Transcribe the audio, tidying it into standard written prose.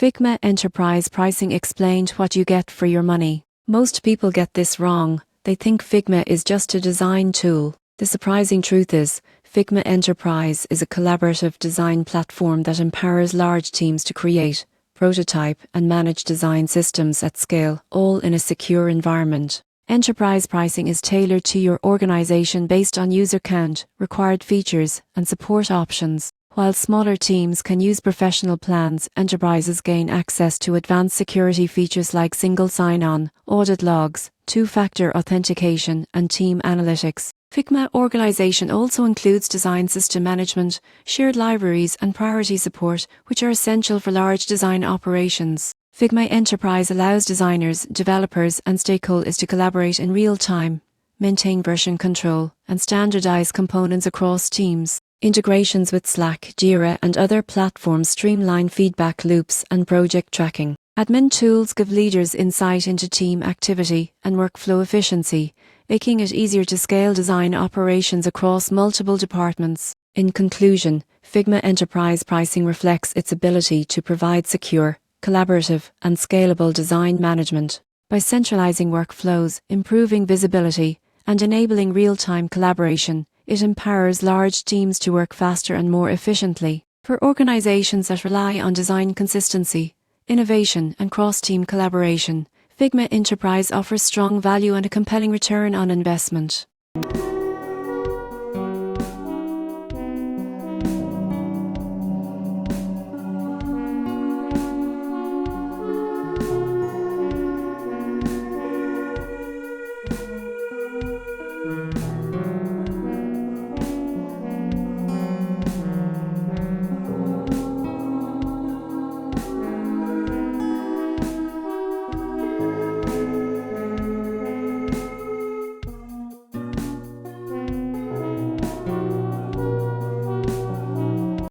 Figma Enterprise Pricing explained what you get for your money. Most people get this wrong. They think Figma is just a design tool. The surprising truth is, Figma Enterprise is a collaborative design platform that empowers large teams to create, prototype, and manage design systems at scale, all in a secure environment. Enterprise pricing is tailored to your organization based on user count, required features, and support options. While smaller teams can use professional plans, enterprises gain access to advanced security features like single sign-on, audit logs, two-factor authentication, and team analytics. Figma organization also includes design system management, shared libraries, and priority support, which are essential for large design operations. Figma Enterprise allows designers, developers, and stakeholders to collaborate in real time, maintain version control, and standardize components across teams. Integrations with Slack, Jira, and other platforms streamline feedback loops and project tracking. Admin tools give leaders insight into team activity and workflow efficiency, making it easier to scale design operations across multiple departments. In conclusion, Figma Enterprise pricing reflects its ability to provide secure, collaborative, and scalable design management. By centralizing workflows, improving visibility, and enabling real-time collaboration, it empowers large teams to work faster and more efficiently. For organizations that rely on design consistency, innovation, and cross-team collaboration, Figma Enterprise offers strong value and a compelling return on investment.